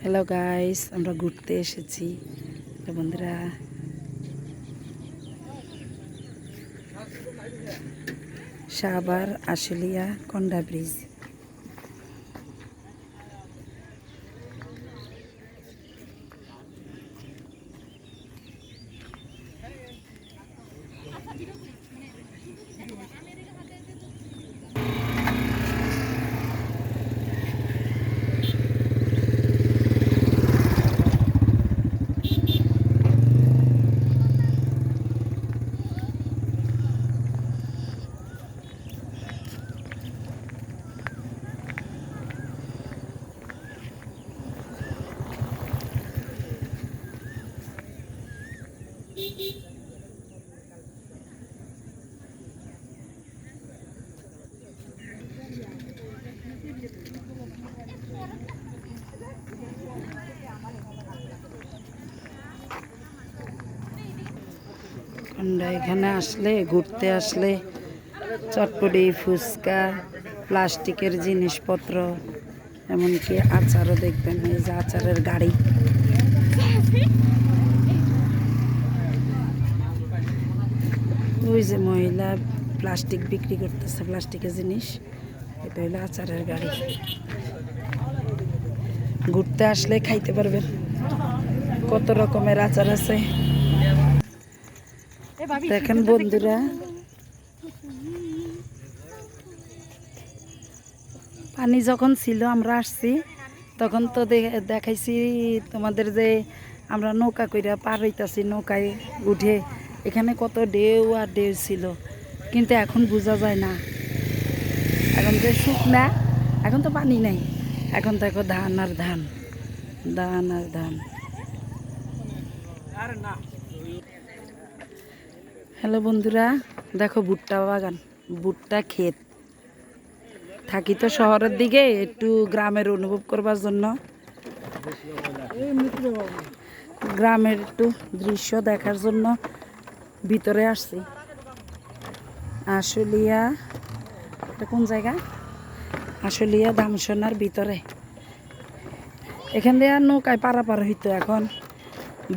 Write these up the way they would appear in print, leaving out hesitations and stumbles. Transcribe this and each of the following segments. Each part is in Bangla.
হ্যালো গাইস, আমরা ঘুরতে এসেছি বন্ধুরা। সাভার আশুলিয়া কন্ডা ব্রিজ। এখানে আসলে, ঘুরতে আসলে চটপটি, ফুচকা, প্লাস্টিকের জিনিসপত্র, এমনকি আচারও দেখবেন। এই যে আচারের গাড়ি। ওই যে মহিলা প্লাস্টিক বিক্রি করতেছে, প্লাস্টিকের জিনিস। এটা হলো আচারের গাড়ি। ঘুরতে আসলে খাইতে পারবেন, কত রকমের আচার আছে দেখেন বন্ধুরা। পানি যখন ছিল আমরা আসছি, তখন তো দেখাইছি তোমাদের যে আমরা নৌকা কইরা পার হইতাছি, নৌকায় উঠে এখানে কত ঢেউ আর ঢেউ ছিল, কিন্তু এখন বোঝা যায় না। এখন যে শুকনা, এখন তো পানি নাই, এখন দেখো ধান আর ধান, ধান আর ধান। হ্যালো বন্ধুরা, দেখো ভুট্টা বাগান, ভুট্টা ক্ষেত। থাকি তো শহরের দিকে, একটু গ্রামের অনুভব করবার জন্য, গ্রামের একটু দৃশ্য দেখার জন্য ভিতরে আসছি। আশুলিয়া, এটা কোন জায়গা? আশুলিয়া ধামসোনার ভিতরে। এখান দিয়ে নৌকায় পারাপার হইতো, এখন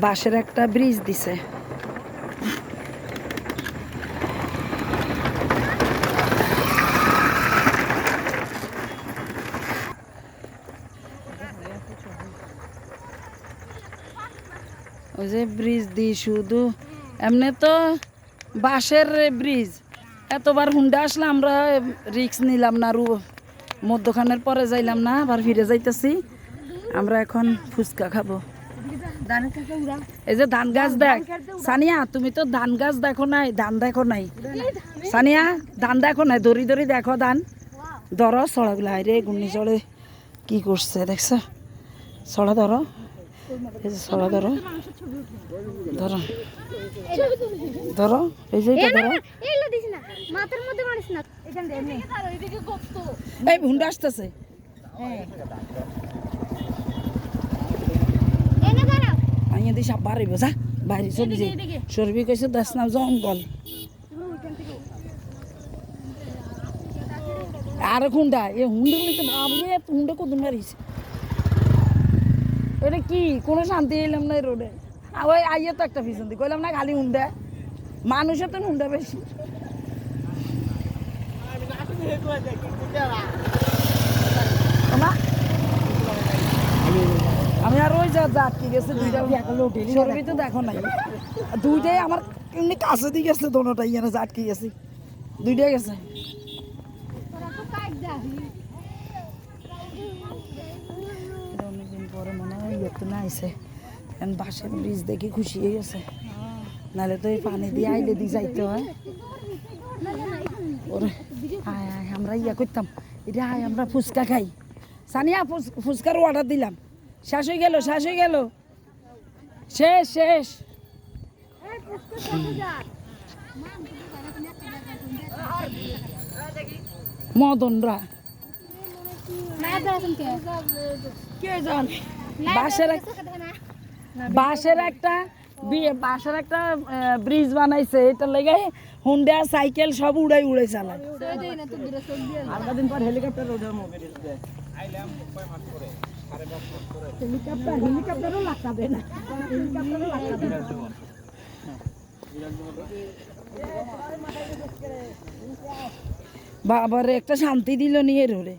বাঁশের একটা ব্রিজ দিছে। ওই যে ব্রিজ দিই শুধু, এমনি তো বাঁশের ব্রিজ। এতবার হুন্ডা আসলে আমরা রিক্স নিলাম না, মধ্যখানের পরে যাইলাম না, আবার ফিরে যাইতেছি। আমরা এখন ফুচকা খাবো। এই যে ধান গাছ দেখ সানিয়া, তুমি তো ধান গাছ দেখো নাই, ধান দেখো নাই সানিয়া, ধান দেখো নাই, দড়ি দড়ি দেখো ধান। ধরো ছড়াগুলো, রে ঘূর্ণিঝড়ে কি করছে দেখছো? ছড়া ধরো, এই যে ছড়া ধরো, ধরো ধরো, এই যে ধরো। এই হুন্ডা আসতেছে। দিস বাড়িব যা, বাইরে চলে যাই। সরবি কইছে দাস না জঙ্গল। আর হুন্ডা, এ হুন্ডা নিতে ভাবলে হুন্ডা কত মারিছে। এটা কি কোনো শান্তি এলাম না রোডে। ওই আইয়ে তো একটা পিছন দিয়ে কইলাম না খালি হুন্ডা, মানুষের তো হুন্ডা বেশি। আমি আর ওই যা আটকে গেছে দুইটা, সরবি তো দেখো নাই, দুইটাই আমার এমনি কাছে দিয়ে গেছে, দোনোটাই এনে আটকে গেছে, দুইটাই গেছে। অনেকদিন পরে মনে হয় একটু না আইসে, বাঁশের ব্রিজ দেখে খুশি হয়ে গেছে, নাহলে তো এই পানি দিয়ে আইলে দিয়ে যাইতে হয়। ওরে আয় আয়, আমরা করতাম এটা, আয় আমরা ফুচকা খাই। সানিয়া ফুচকার অর্ডার দিলাম, শেষ হয়ে গেল, শেষ হয়ে গেল, শেষ শেষ। মদনরা বাঁশের একটা ব্রিজ বানাইছে, এটা লেগে হুন্ডা সাইকেল সব উড়াই উড়াই চালায়। হেলিকপ্টারও লাগাবে না, হেলিকপ্টারও লাগাবে না। বাবারে একটা শান্তি দিল নিয়ে রে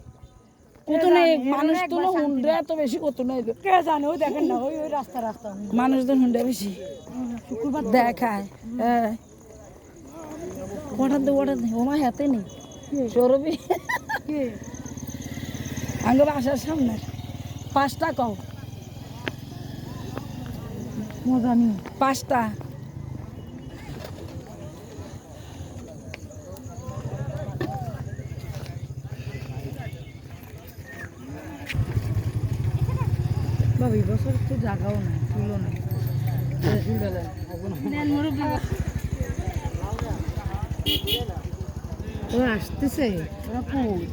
কত নেই মানুষ তো না হুন্ডা এত বেশি কত নেই কে জানে, ওই দেখেন না, ওই ওই রাস্তা রাস্তা মানুষজন হুন্ডা বেশি শুক্রবার দেখায় হ্যাঁ ওঠার দে ও মা হাতে নেই সৌরভি কে আগে বাসার সামনে 5টা কও মজা নেই। 5টা বাবা এই বছর তো জাগাও নাই, ফুলও নাই। ও আসতেছে, ওরা কই?